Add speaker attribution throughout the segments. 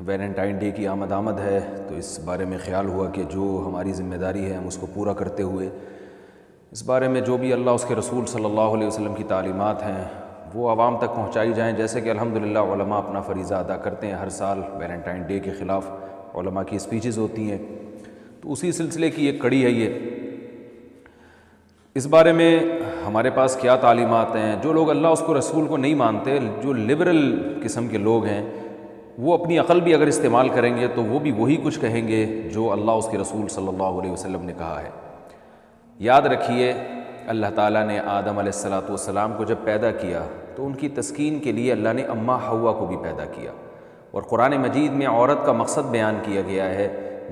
Speaker 1: Valentine day کی آمد ہے، تو اس بارے میں خیال ہوا کہ جو ہماری ذمہ داری ہے ہم اس کو پورا کرتے ہوئے اس بارے میں جو بھی اللہ اس کے رسول صلی اللہ علیہ وسلم کی تعلیمات ہیں وہ عوام تک پہنچائی جائیں۔ جیسے کہ الحمدللہ علماء اپنا فریضہ ادا کرتے ہیں، ہر سال ویلنٹائن ڈے کے خلاف علماء کی اسپیچز ہوتی ہیں، تو اسی سلسلے کی ایک کڑی ہے یہ۔ اس بارے میں ہمارے پاس کیا تعلیمات ہیں؟ جو لوگ اللہ اس کو رسول کو نہیں مانتے، جو لبرل قسم کے لوگ ہیں، وہ اپنی عقل بھی اگر استعمال کریں گے تو وہ بھی وہی کچھ کہیں گے جو اللہ اس کے رسول صلی اللہ علیہ وسلم نے کہا ہے۔ یاد رکھیے، اللہ تعالیٰ نے آدم علیہ السلام کو جب پیدا کیا تو ان کی تسکین کے لیے اللہ نے اماں حوا کو بھی پیدا کیا، اور قرآن مجید میں عورت کا مقصد بیان کیا گیا ہے،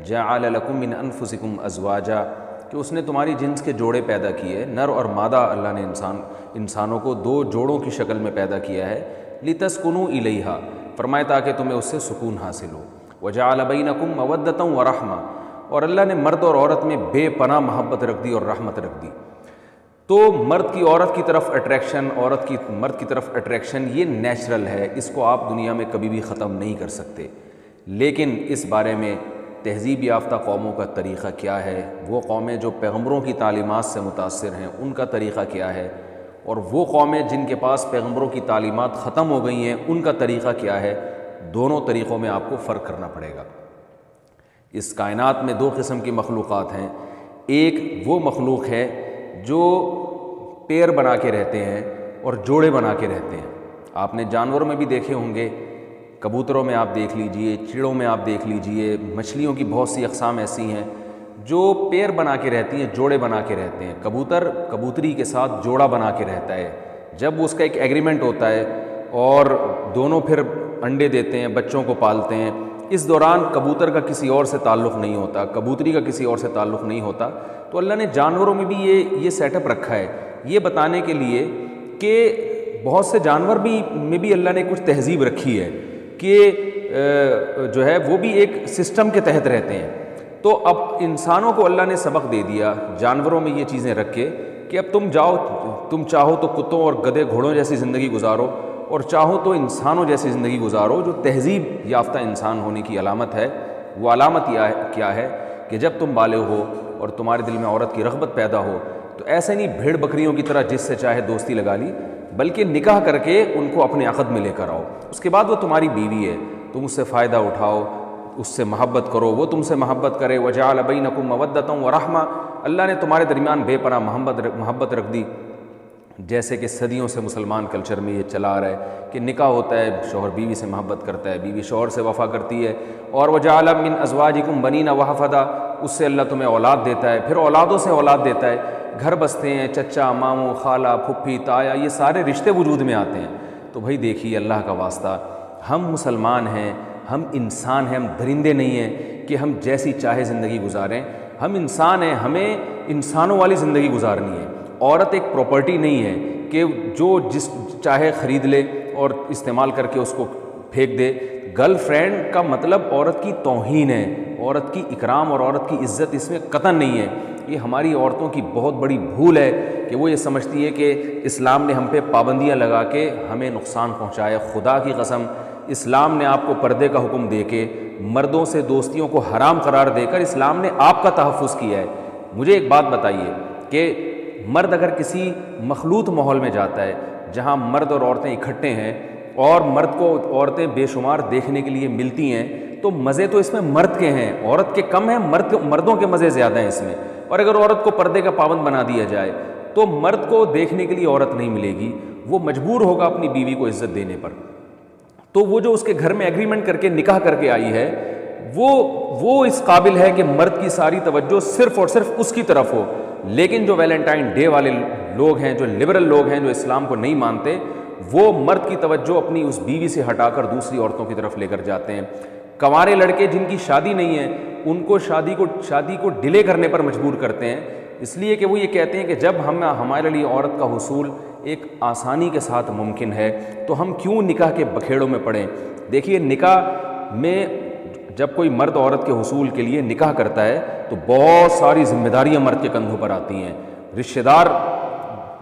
Speaker 1: جعل لکم من انفسکم ازواجا، کہ اس نے تمہاری جنس کے جوڑے پیدا کیے، نر اور مادہ اللہ نے انسانوں کو دو جوڑوں کی شکل میں پیدا کیا ہے، لتسکنوا الیہا، فرمایا تاکہ تمہیں اس سے سکون حاصل ہو، وجعل بینکم مودۃ ورحمہ، اور اللہ نے مرد اور عورت میں بے پناہ محبت رکھ دی اور رحمت رکھ دی۔ تو مرد کی عورت کی طرف اٹریکشن، عورت کی مرد کی طرف اٹریکشن، یہ نیچرل ہے، اس کو آپ دنیا میں کبھی بھی ختم نہیں کر سکتے۔ لیکن اس بارے میں تہذیب یافتہ قوموں کا طریقہ کیا ہے، وہ قومیں جو پیغمبروں کی تعلیمات سے متاثر ہیں ان کا طریقہ کیا ہے، اور وہ قومیں جن کے پاس پیغمبروں کی تعلیمات ختم ہو گئی ہیں ان کا طریقہ کیا ہے، دونوں طریقوں میں آپ کو فرق کرنا پڑے گا۔ اس کائنات میں دو قسم کی مخلوقات ہیں، ایک وہ مخلوق ہے جو پیر بنا کے رہتے ہیں اور جوڑے بنا کے رہتے ہیں۔ آپ نے جانوروں میں بھی دیکھے ہوں گے، کبوتروں میں آپ دیکھ لیجئے، چڑوں میں آپ دیکھ لیجئے، مچھلیوں کی بہت سی اقسام ایسی ہیں جو پیر بنا کے رہتی ہیں، جوڑے بنا کے رہتے ہیں۔ کبوتر کبوتری کے ساتھ جوڑا بنا کے رہتا ہے، جب اس کا ایک ایگریمنٹ ہوتا ہے اور دونوں پھر انڈے دیتے ہیں، بچوں کو پالتے ہیں، اس دوران کبوتر کا کسی اور سے تعلق نہیں ہوتا، کبوتری کا کسی اور سے تعلق نہیں ہوتا۔ تو اللہ نے جانوروں میں بھی یہ سیٹ اپ رکھا ہے، یہ بتانے کے لیے کہ بہت سے جانور میں بھی اللہ نے کچھ تہذیب رکھی ہے کہ جو ہے وہ بھی ایک سسٹم کے تحت رہتے ہیں۔ تو اب انسانوں کو اللہ نے سبق دے دیا جانوروں میں یہ چیزیں رکھ کے کہ اب تم چاہو تو کتوں اور گدھے گھوڑوں جیسی زندگی گزارو، اور چاہو تو انسانوں جیسی زندگی گزارو۔ جو تہذیب یافتہ انسان ہونے کی علامت ہے، وہ علامت کیا ہے کہ جب تم بالغ ہو اور تمہارے دل میں عورت کی رغبت پیدا ہو تو ایسے نہیں بھیڑ بکریوں کی طرح جس سے چاہے دوستی لگا لی، بلکہ نکاح کر کے ان کو اپنے عقد میں لے کر آؤ۔ اس کے بعد وہ تمہاری بیوی ہے، تم اس سے فائدہ اٹھاؤ، اس سے محبت کرو، وہ تم سے محبت کرے۔ وجعل بینکم مودۃ ورحمہ، اللہ نے تمہارے درمیان بے پناہ محبت رکھ دی۔ جیسے کہ صدیوں سے مسلمان کلچر میں یہ چلا آ رہا ہے کہ نکاح ہوتا ہے، شوہر بیوی سے محبت کرتا ہے، بیوی شوہر سے وفا کرتی ہے، اور وجعل من ازواجکم بنین وحفدا، اس سے اللہ تمہیں اولاد دیتا ہے، پھر اولادوں سے اولاد دیتا ہے، گھر بستے ہیں، چچا، ماموں، خالہ، پھپھی، تایا، یہ سارے رشتے وجود میں آتے ہیں۔ تو بھائی دیکھیے اللہ کا واسطہ، ہم مسلمان ہیں، ہم انسان ہیں، ہم درندے نہیں ہیں کہ ہم جیسی چاہے زندگی گزاریں، ہم انسان ہیں، ہمیں انسانوں والی زندگی گزارنی ہے۔ عورت ایک پراپرٹی نہیں ہے کہ جو جس چاہے خرید لے اور استعمال کر کے اس کو پھینک دے۔ گرل فرینڈ کا مطلب عورت کی توہین ہے، عورت کی اکرام اور عورت کی عزت اس میں قطعاً نہیں ہے۔ یہ ہماری عورتوں کی بہت بڑی بھول ہے کہ وہ یہ سمجھتی ہے کہ اسلام نے ہم پہ پابندیاں لگا کے ہمیں نقصان پہنچایا۔ خدا کی قسم، اسلام نے آپ کو پردے کا حکم دے کے، مردوں سے دوستیوں کو حرام قرار دے کر اسلام نے آپ کا تحفظ کیا ہے۔ مجھے ایک بات بتائیے کہ مرد اگر کسی مخلوط ماحول میں جاتا ہے جہاں مرد اور عورتیں اکٹھے ہیں اور مرد کو عورتیں بے شمار دیکھنے کے لیے ملتی ہیں، تو مزے تو اس میں مرد کے ہیں، عورت کے کم ہیں، مردوں کے مزے زیادہ ہیں اس میں۔ اور اگر عورت کو پردے کا پابند بنا دیا جائے تو مرد کو دیکھنے کے لیے عورت نہیں ملے گی، وہ مجبور ہوگا اپنی بیوی کو عزت دینے پر۔ تو وہ جو اس کے گھر میں ایگریمنٹ کر کے نکاح کر کے آئی ہے، وہ اس قابل ہے کہ مرد کی ساری توجہ صرف اور صرف اس کی طرف ہو۔ لیکن جو ویلنٹائن ڈے والے لوگ ہیں، جو لبرل لوگ ہیں، جو اسلام کو نہیں مانتے، وہ مرد کی توجہ اپنی اس بیوی سے ہٹا کر دوسری عورتوں کی طرف لے کر جاتے ہیں۔ کنوارے لڑکے جن کی شادی نہیں ہے ان کو شادی کو ڈیلے کرنے پر مجبور کرتے ہیں، اس لیے کہ وہ یہ کہتے ہیں کہ جب ہمارے لیے عورت کا حصول ایک آسانی کے ساتھ ممکن ہے تو ہم کیوں نکاح کے بکھیڑوں میں پڑیں۔ دیکھیے، نکاح میں جب کوئی مرد عورت کے حصول کے لیے نکاح کرتا ہے تو بہت ساری ذمہ داریاں مرد کے کندھوں پر آتی ہیں، رشتہ دار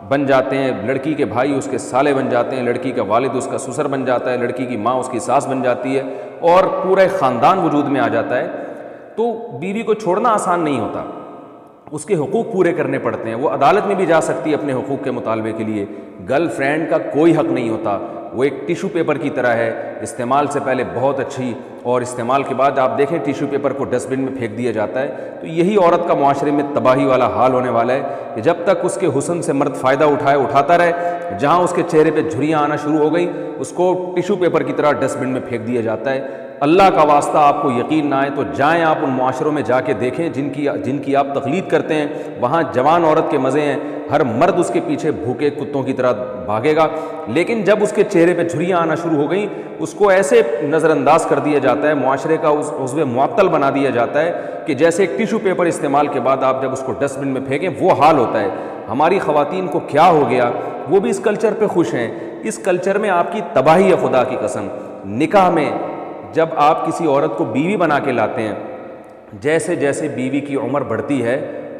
Speaker 1: بن جاتے ہیں، لڑکی کے بھائی اس کے سالے بن جاتے ہیں، لڑکی کا والد اس کا سسر بن جاتا ہے، لڑکی کی ماں اس کی ساس بن جاتی ہے، اور پورا ایک خاندان وجود میں آ جاتا ہے۔ تو بیوی کو چھوڑنا آسان نہیں ہوتا، اس کے حقوق پورے کرنے پڑتے ہیں، وہ عدالت میں بھی جا سکتی ہے اپنے حقوق کے مطالبے کے لیے۔ گرل فرینڈ کا کوئی حق نہیں ہوتا، وہ ایک ٹیشو پیپر کی طرح ہے، استعمال سے پہلے بہت اچھی، اور استعمال کے بعد آپ دیکھیں ٹیشو پیپر کو ڈسٹ بن میں پھینک دیا جاتا ہے۔ تو یہی عورت کا معاشرے میں تباہی والا حال ہونے والا ہے کہ جب تک اس کے حسن سے مرد فائدہ اٹھاتا رہے، جہاں اس کے چہرے پہ جھریاں آنا شروع ہو گئیں اس کو ٹیشو پیپر کی طرح ڈسٹ بن میں پھینک دیا جاتا ہے۔ اللہ کا واسطہ آپ کو یقین نہ آئے تو جائیں آپ ان معاشروں میں جا کے دیکھیں جن کی آپ تقلید کرتے ہیں، وہاں جوان عورت کے مزے ہیں، ہر مرد اس کے پیچھے بھوکے کتوں کی طرح بھاگے گا، لیکن جب اس کے چہرے پہ جھریاں آنا شروع ہو گئیں اس کو ایسے نظر انداز کر دیا جاتا ہے، معاشرے کا اس عضو معطل بنا دیا جاتا ہے کہ جیسے ایک ٹیشو پیپر استعمال کے بعد آپ جب اس کو ڈسٹ بن میں پھینکیں وہ حال ہوتا ہے۔ ہماری خواتین کو کیا ہو گیا، وہ بھی اس کلچر پہ خوش ہیں۔ اس کلچر میں آپ کی تباہی ہے، خدا کی قسم۔ نکاح میں جب آپ کسی عورت کو بیوی بنا کے لاتے ہیں، جیسے جیسے بیوی کی عمر بڑھتی ہے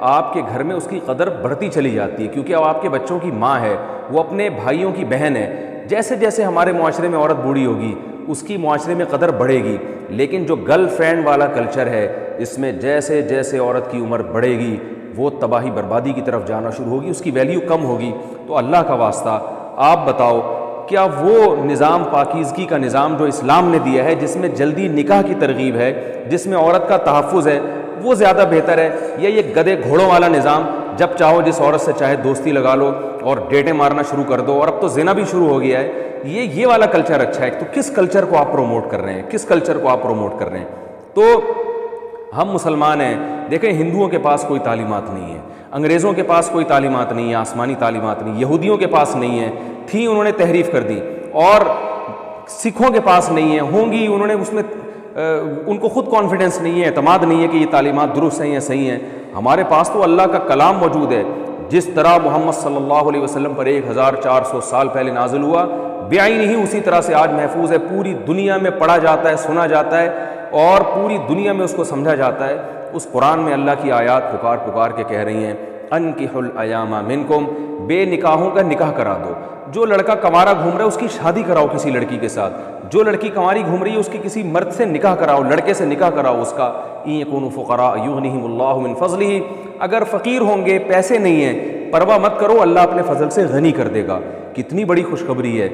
Speaker 1: آپ کے گھر میں اس کی قدر بڑھتی چلی جاتی ہے، کیونکہ اب آپ کے بچوں کی ماں ہے، وہ اپنے بھائیوں کی بہن ہے۔ جیسے جیسے ہمارے معاشرے میں عورت بوڑھی ہوگی اس کی معاشرے میں قدر بڑھے گی، لیکن جو گرل فرینڈ والا کلچر ہے اس میں جیسے جیسے عورت کی عمر بڑھے گی وہ تباہی بربادی کی طرف جانا شروع ہوگی، اس کی ویلیو کم ہوگی۔ تو اللہ کا واسطہ آپ بتاؤ، کیا وہ نظام پاکیزگی کا نظام جو اسلام نے دیا ہے، جس میں جلدی نکاح کی ترغیب ہے، جس میں عورت کا تحفظ ہے، وہ زیادہ بہتر ہے، یا یہ گدھے گھوڑوں والا نظام جب چاہو جس عورت سے چاہے دوستی لگا لو اور ڈیٹیں مارنا شروع کر دو، اور اب تو زنا بھی شروع ہو گیا ہے؟ یہ والا کلچر اچھا ہے؟ تو کس کلچر کو آپ پروموٹ کر رہے ہیں؟ کس کلچر کو آپ پروموٹ کر رہے ہیں؟ تو ہم مسلمان ہیں، دیکھیں ہندوؤں کے پاس کوئی تعلیمات نہیں ہے، انگریزوں کے پاس کوئی تعلیمات نہیں ہے، آسمانی تعلیمات نہیں، یہودیوں کے پاس نہیں ہے، تھیں انہوں نے تحریف کر دی، اور سکھوں کے پاس نہیں ہے، ہوں گی انہوں نے اس میں ان کو خود کانفیڈنس نہیں ہے، اعتماد نہیں ہے کہ یہ تعلیمات درست ہیں یا صحیح ہیں۔ ہمارے پاس تو اللہ کا کلام موجود ہے، جس طرح محمد صلی اللہ علیہ وسلم پر 1400 سال پہلے نازل ہوا بعین ہی اسی طرح سے آج محفوظ ہے، پوری دنیا میں پڑھا جاتا ہے، سنا جاتا ہے، اور پوری دنیا میں اس کو سمجھا جاتا ہے۔ اس قرآن میں اللہ کی آیات پکار پکار کے کہہ رہی ہیں انکحوا الایام منکم، بے نکاحوں کا نکاح کرا دو۔ جو لڑکا کنوارا گھوم رہا ہے اس کی شادی کراؤ کسی لڑکی کے ساتھ، جو لڑکی کنواری گھوم رہی ہے اس کی کسی مرد سے نکاح کراؤ، لڑکے سے نکاح کراؤ اس کا۔ ان یکونوا فقراء یغنیہم اللہ من فضلہ، اگر فقیر ہوں گے، پیسے نہیں ہیں، پرواہ مت کرو، اللہ اپنے فضل سے غنی کر دے گا۔ کتنی بڑی خوشخبری ہے۔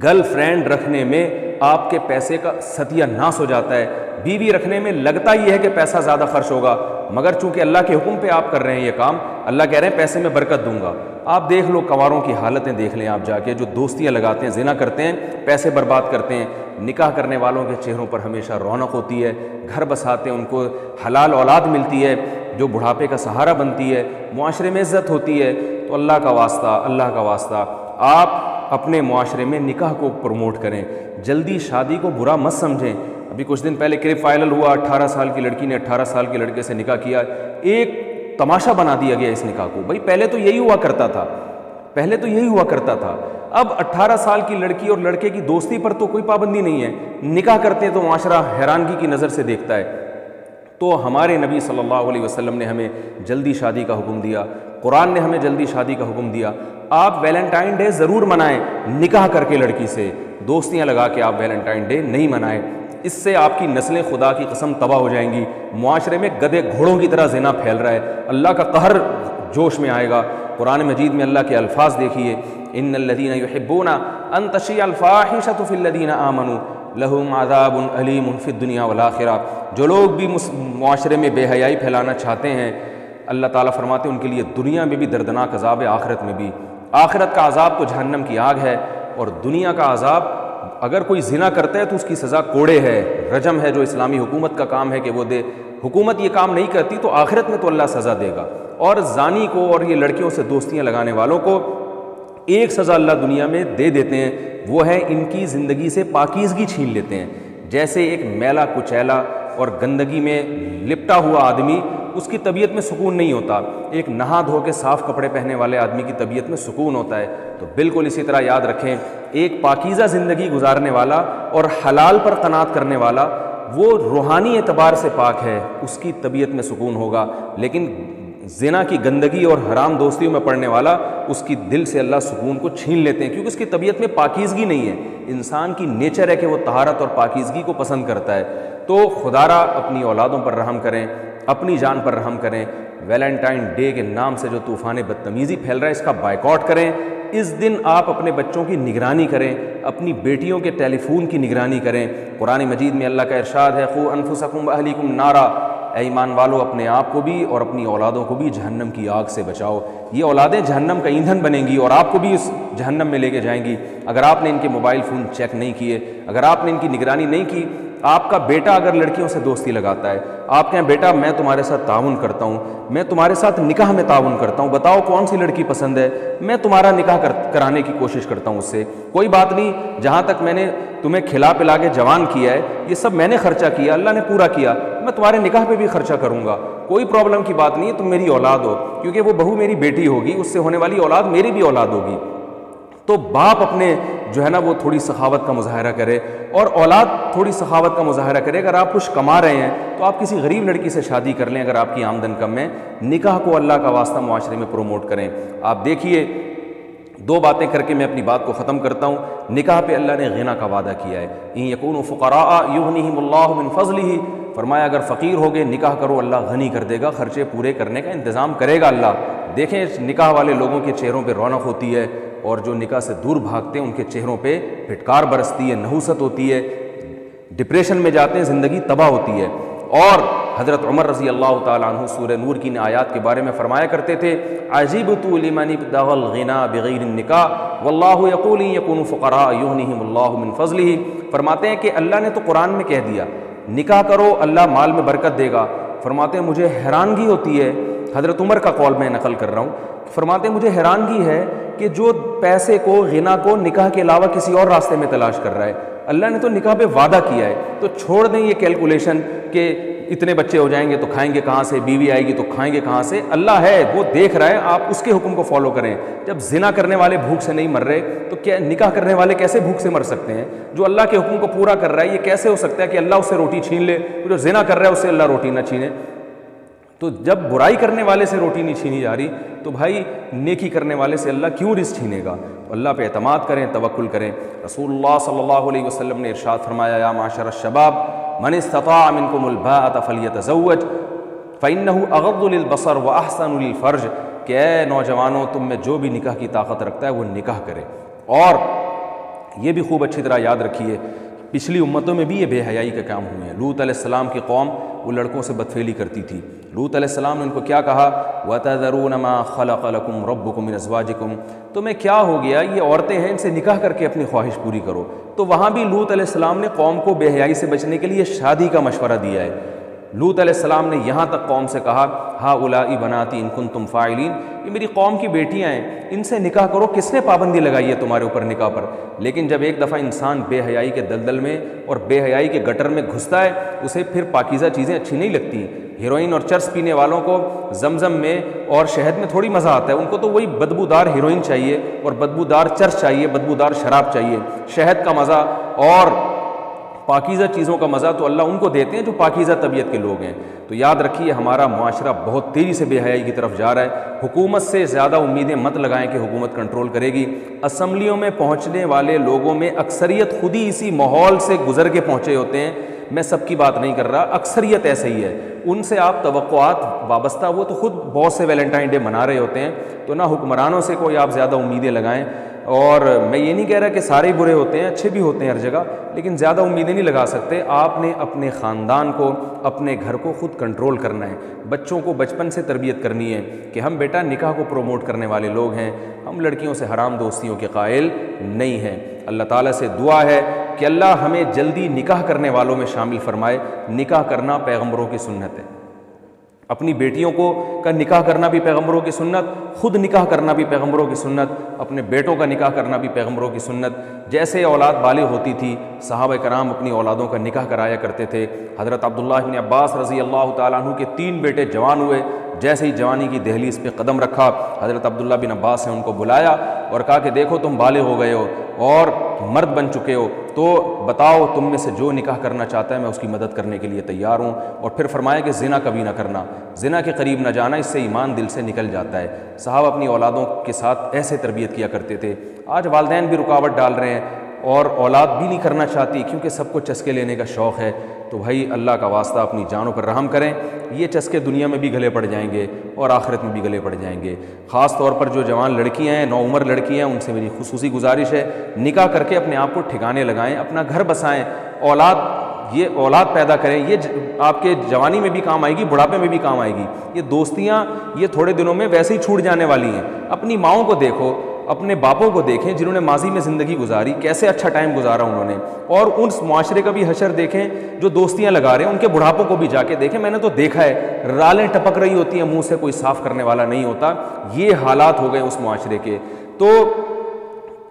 Speaker 1: گرل فرینڈ رکھنے میں آپ کے پیسے کا ستیہ ناس ہو جاتا ہے، بیوی رکھنے میں لگتا یہ ہے کہ پیسہ زیادہ خرچ ہوگا، مگر چونکہ اللہ کے حکم پہ آپ کر رہے ہیں یہ کام، اللہ کہہ رہے ہیں پیسے میں برکت دوں گا۔ آپ دیکھ لو کنواروں کی حالتیں دیکھ لیں آپ جا کے، جو دوستیاں لگاتے ہیں، زنا کرتے ہیں، پیسے برباد کرتے ہیں۔ نکاح کرنے والوں کے چہروں پر ہمیشہ رونق ہوتی ہے، گھر بساتے ہیں، ان کو حلال اولاد ملتی ہے جو بڑھاپے کا سہارا بنتی ہے، معاشرے میں عزت ہوتی ہے۔ تو اللہ کا واسطہ آپ اپنے معاشرے میں نکاح کو پروموٹ کریں، جلدی شادی کو برا مت سمجھیں۔ ابھی کچھ دن پہلے کلپ وائرل ہوا، 18 سال کی لڑکی نے 18 سال کے لڑکے سے نکاح کیا، ایک تماشا بنا دیا گیا اس نکاح کو۔ بھائی پہلے تو یہی ہوا کرتا تھا، اب 18 سال کی لڑکی اور لڑکے کی دوستی پر تو کوئی پابندی نہیں ہے، نکاح کرتے ہیں تو معاشرہ حیرانگی کی نظر سے دیکھتا ہے۔ تو ہمارے نبی صلی اللہ علیہ وسلم نے ہمیں جلدی شادی کا حکم دیا، قرآن نے ہمیں جلدی شادی کا حکم دیا۔ آپ ویلنٹائن ڈے ضرور منائیں، نکاح کر کے لڑکی سے، دوستیاں لگا کے آپ ویلنٹائن ڈے نہیں منائیں، اس سے آپ کی نسلیں خدا کی قسم تباہ ہو جائیں گی۔ معاشرے میں گدھے گھوڑوں کی طرح زنا پھیل رہا ہے، اللہ کا قہر جوش میں آئے گا۔ قرآن مجید میں اللہ کے الفاظ دیکھیے، ان الذین یحبون ان تشیع الفاحشۃ فی الذین آمنوا لہم عذاب علیم فی الدنیا والآخرہ۔ جو لوگ بھی معاشرے میں بے حیائی پھیلانا چاہتے ہیں، اللہ تعالیٰ فرماتے ہیں ان کے لیے دنیا میں بھی دردناک عذاب ہے، آخرت میں بھی۔ آخرت کا عذاب تو جہنم کی آگ ہے، اور دنیا کا عذاب اگر کوئی زنا کرتا ہے تو اس کی سزا کوڑے ہے، رجم ہے، جو اسلامی حکومت کا کام ہے کہ وہ دے۔ حکومت یہ کام نہیں کرتی تو آخرت میں تو اللہ سزا دے گا۔ اور زانی کو اور یہ لڑکیوں سے دوستیاں لگانے والوں کو ایک سزا اللہ دنیا میں دے دیتے ہیں، وہ ہے ان کی زندگی سے پاکیزگی چھین لیتے ہیں۔ جیسے ایک میلا کچیلا اور گندگی میں لپٹا ہوا آدمی، اس کی طبیعت میں سکون نہیں ہوتا، ایک نہا دھو کے صاف کپڑے پہنے والے آدمی کی طبیعت میں سکون ہوتا ہے۔ تو بالکل اسی طرح یاد رکھیں، ایک پاکیزہ زندگی گزارنے والا اور حلال پر قناعت کرنے والا، وہ روحانی اعتبار سے پاک ہے، اس کی طبیعت میں سکون ہوگا۔ لیکن زنا کی گندگی اور حرام دوستیوں میں پڑنے والا، اس کی دل سے اللہ سکون کو چھین لیتے ہیں، کیونکہ اس کی طبیعت میں پاکیزگی نہیں ہے۔ انسان کی نیچر ہے کہ وہ طہارت اور پاکیزگی کو پسند کرتا ہے۔ تو خدارا اپنی اولادوں پر رحم کریں، اپنی جان پر رحم کریں۔ ویلنٹائن ڈے کے نام سے جو طوفان بدتمیزی پھیل رہا ہے، اس کا بائیکاٹ کریں۔ اس دن آپ اپنے بچوں کی نگرانی کریں، اپنی بیٹیوں کے ٹیلی فون کی نگرانی کریں۔ قرآن مجید میں اللہ کا ارشاد ہے، قوا انفسکم واہلیکم نارا، اے ایمان والو اپنے آپ کو بھی اور اپنی اولادوں کو بھی جہنم کی آگ سے بچاؤ۔ یہ اولادیں جہنم کا ایندھن بنیں گی اور آپ کو بھی اس جہنم میں لے کے جائیں گی اگر آپ نے ان کے موبائل فون چیک نہیں کیے، اگر آپ نے ان کی نگرانی نہیں کی۔ آپ کا بیٹا اگر لڑکیوں سے دوستی لگاتا ہے، آپ کہیں بیٹا میں تمہارے ساتھ تعاون کرتا ہوں، میں تمہارے ساتھ نکاح میں تعاون کرتا ہوں، بتاؤ کون سی لڑکی پسند ہے، میں تمہارا نکاح کرانے کی کوشش کرتا ہوں اس سے، کوئی بات نہیں، جہاں تک میں نے تمہیں کھلا پلا کے جوان کیا ہے یہ سب میں نے خرچہ کیا، اللہ نے پورا کیا، میں تمہارے نکاح پہ بھی خرچہ کروں گا، کوئی پرابلم کی بات نہیں ہے، تم میری اولاد ہو، کیونکہ وہ بہو میری بیٹی ہوگی، اس سے ہونے والی اولاد میری بھی اولاد ہوگی۔ تو باپ اپنے جو ہے نا وہ تھوڑی سخاوت کا مظاہرہ کرے اور اولاد تھوڑی سخاوت کا مظاہرہ کرے۔ اگر آپ کچھ کما رہے ہیں تو آپ کسی غریب لڑکی سے شادی کر لیں، اگر آپ کی آمدن کم ہے، نکاح کو اللہ کا واسطہ معاشرے میں پروموٹ کریں۔ آپ دیکھیے، دو باتیں کر کے میں اپنی بات کو ختم کرتا ہوں۔ نکاح پہ اللہ نے غنا کا وعدہ کیا ہے، ان یکونوا فقراء یغنیہم اللہ من فضلہ، فرمایا اگر فقیر ہوگے نکاح کرو اللہ غنی کر دے گا، خرچے پورے کرنے کا انتظام کرے گا اللہ۔ دیکھیں نکاح والے لوگوں کے چہروں پہ رونق ہوتی ہے، اور جو نکاح سے دور بھاگتے ہیں ان کے چہروں پہ پھٹکار برستی ہے، نحوست ہوتی ہے، ڈپریشن میں جاتے ہیں، زندگی تباہ ہوتی ہے۔ اور حضرت عمر رضی اللہ تعالیٰ عنہ سورہ نور کی آیات کے بارے میں فرمایا کرتے تھے، عجبت لمن ابتغى الغنى بغیر النکاح واللہ یقول ان یکونوا فقراء یغنیہم اللہ من فضلہ۔ فرماتے ہیں کہ اللہ نے تو قرآن میں کہہ دیا نکاح کرو اللہ مال میں برکت دے گا۔ فرماتے ہیں مجھے حیرانگی ہوتی ہے، حضرت عمر کا قول میں نقل کر رہا ہوں، فرماتے ہیں مجھے حیرانگی ہے کہ جو پیسے کو غنا کو نکاح کے علاوہ کسی اور راستے میں تلاش کر رہا ہے، اللہ نے تو نکاح پہ وعدہ کیا ہے، تو چھوڑ دیں یہ کیلکولیشن کہ اتنے بچے ہو جائیں گے تو کھائیں گے کہاں سے، بیوی آئے گی تو کھائیں گے کہاں سے، اللہ ہے وہ دیکھ رہا ہے، آپ اس کے حکم کو فالو کریں۔ جب زنا کرنے والے بھوک سے نہیں مر رہے تو کیا نکاح کرنے والے کیسے بھوک سے مر سکتے ہیں؟ جو اللہ کے حکم کو پورا کر رہا ہے یہ کیسے ہو سکتا ہے کہ اللہ اس سے روٹی چھین لے؟ جو زنا کر رہا ہے اس سے اللہ روٹی نہ چھینے۔ تو جب برائی کرنے والے سے روٹی نہیں چھینی جا رہی تو بھائی نیکی کرنے والے سے اللہ کیوں رزق چھینے گا؟ اللہ پہ اعتماد کریں، توکل کریں۔ رسول اللہ صلی اللہ علیہ وسلم نے ارشاد فرمایا، یا معشر الشباب من استطاع منکم الباءۃ فلیتزوج فإنہ اغض للبصر واحسن للفرج، کہ اے نوجوانوں تم میں جو بھی نکاح کی طاقت رکھتا ہے وہ نکاح کرے۔ اور یہ بھی خوب اچھی طرح یاد رکھیے پچھلی امتوں میں بھی یہ بے حیائی کے کام ہوئے ہیں۔ لوط علیہ السلام کی قوم وہ لڑکوں سے بدفعلی کرتی تھی، لوط علیہ السلام نے ان کو کیا کہا، وَتَذَرُونَ مَا خَلَقَ لَكُمْ رَبُّكُمْ مِنْ أَزْوَاجِكُمْ، تمہیں کیا ہو گیا، یہ عورتیں ہیں ان سے نکاح کر کے اپنی خواہش پوری کرو۔ تو وہاں بھی لوط علیہ السلام نے قوم کو بے حیائی سے بچنے کے لیے شادی کا مشورہ دیا ہے۔ لوط علیہ السلام نے یہاں تک قوم سے کہا، ہؤلاء بناتی ان کنتم فاعلین، یہ میری قوم کی بیٹیاں ہیں، ان سے نکاح کرو، کس نے پابندی لگائی ہے تمہارے اوپر نکاح پر؟ لیکن جب ایک دفعہ انسان بے حیائی کے دلدل میں اور بے حیائی کے گٹر میں گھستا ہے اسے پھر پاکیزہ چیزیں اچھی نہیں لگتی۔ ہیروئن اور چرس پینے والوں کو زمزم میں اور شہد میں تھوڑی مزہ آتا ہے، ان کو تو وہی بدبودار ہیروئن چاہیے اور بدبودار چرس چاہیے، بدبودار شراب چاہیے۔ شہد کا مزہ اور پاکیزہ چیزوں کا مزہ تو اللہ ان کو دیتے ہیں جو پاکیزہ طبیعت کے لوگ ہیں۔ تو یاد رکھیے ہمارا معاشرہ بہت تیزی سے بے حیائی کی طرف جا رہا ہے۔ حکومت سے زیادہ امیدیں مت لگائیں کہ حکومت کنٹرول کرے گی۔ اسمبلیوں میں پہنچنے والے لوگوں میں اکثریت خود ہی اسی ماحول سے گزر کے پہنچے ہوتے ہیں، میں سب کی بات نہیں کر رہا، اکثریت ایسے ہی ہے۔ ان سے آپ توقعات وابستہ، وہ تو خود بہت سے ویلنٹائن ڈے منا رہے ہوتے ہیں، تو نہ حکمرانوں سے کوئی آپ زیادہ امیدیں لگائیں۔ اور میں یہ نہیں کہہ رہا کہ سارے ہی برے ہوتے ہیں، اچھے بھی ہوتے ہیں ہر جگہ، لیکن زیادہ امیدیں نہیں لگا سکتے۔ آپ نے اپنے خاندان کو، اپنے گھر کو خود کنٹرول کرنا ہے، بچوں کو بچپن سے تربیت کرنی ہے کہ ہم بیٹا نکاح کو پروموٹ کرنے والے لوگ ہیں، ہم لڑکیوں سے حرام دوستیوں کے قائل نہیں ہیں۔ اللہ تعالیٰ سے دعا ہے کہ اللہ ہمیں جلدی نکاح کرنے والوں میں شامل فرمائے۔ نکاح کرنا پیغمبروں کی سنت ہے، اپنی بیٹیوں کا نکاح کرنا بھی پیغمبروں کی سنت، خود نکاح کرنا بھی پیغمبروں کی سنت، اپنے بیٹوں کا نکاح کرنا بھی پیغمبروں کی سنت۔ جیسے اولاد بالغ ہوتی تھی صحابہ کرام اپنی اولادوں کا نکاح کرایا کرتے تھے۔ حضرت عبداللہ بن عباس رضی اللہ تعالیٰ عنہ کے 3 بیٹے جوان ہوئے، جیسے ہی جوانی کی دہلیز پہ قدم رکھا حضرت عبداللہ بن عباس نے ان کو بلایا اور کہا کہ دیکھو تم بالغ ہو گئے ہو اور مرد بن چکے ہو تو بتاؤ تم میں سے جو نکاح کرنا چاہتا ہے میں اس کی مدد کرنے کے لیے تیار ہوں۔ اور پھر فرمایا کہ زنا کبھی نہ کرنا، زنا کے قریب نہ جانا، اس سے ایمان دل سے نکل جاتا ہے۔ صحابہ اپنی اولادوں کے ساتھ ایسے تربیت کیا کرتے تھے۔ آج والدین بھی رکاوٹ ڈال رہے ہیں اور اولاد بھی نہیں کرنا چاہتی کیونکہ سب کو چسکے لینے کا شوق ہے۔ تو بھائی اللہ کا واسطہ اپنی جانوں پر رحم کریں، یہ چسکے دنیا میں بھی گلے پڑ جائیں گے اور آخرت میں بھی گلے پڑ جائیں گے۔ خاص طور پر جو جوان لڑکیاں ہیں، نوعمر لڑکیاں ہیں، ان سے میری خصوصی گزارش ہے نکاح کر کے اپنے آپ کو ٹھکانے لگائیں، اپنا گھر بسائیں، اولاد پیدا کریں۔ یہ آپ کے جوانی میں بھی کام آئے گی، بڑھاپے میں بھی کام آئے گی۔ یہ دوستیاں یہ تھوڑے دنوں میں ویسے ہی چھوٹ جانے والی ہیں۔ اپنی ماؤں کو دیکھو، اپنے باپوں کو دیکھیں جنہوں نے ماضی میں زندگی گزاری، کیسے اچھا ٹائم گزارا انہوں نے، اور اس معاشرے کا بھی حشر دیکھیں جو دوستیاں لگا رہے ہیں، ان کے بڑھاپوں کو بھی جا کے دیکھیں۔ میں نے تو دیکھا ہے رالیں ٹپک رہی ہوتی ہیں، منہ سے کوئی صاف کرنے والا نہیں ہوتا۔ یہ حالات ہو گئے اس معاشرے کے۔ تو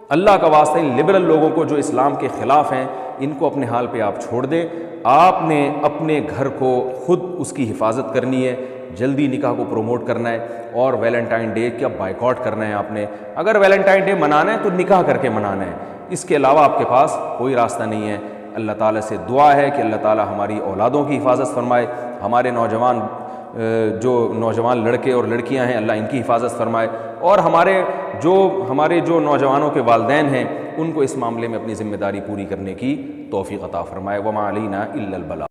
Speaker 1: اللہ کا واسطہ ان لبرل لوگوں کو جو اسلام کے خلاف ہیں، ان کو اپنے حال پہ آپ چھوڑ دیں۔ آپ نے اپنے گھر کو خود اس کی حفاظت کرنی ہے، جلدی نکاح کو پروموٹ کرنا ہے، اور ویلنٹائن ڈے کا بائیکاٹ کرنا ہے۔ آپ نے اگر ویلنٹائن ڈے منانا ہے تو نکاح کر کے منانا ہے، اس کے علاوہ آپ کے پاس کوئی راستہ نہیں ہے۔ اللہ تعالیٰ سے دعا ہے کہ اللہ تعالیٰ ہماری اولادوں کی حفاظت فرمائے، ہمارے نوجوان لڑکے اور لڑکیاں ہیں اللہ ان کی حفاظت فرمائے، اور ہمارے جو نوجوانوں کے والدین ہیں ان کو اس معاملے میں اپنی ذمہ داری پوری کرنے کی توفیق عطا فرمائے۔ وما علینا الا البلاغ۔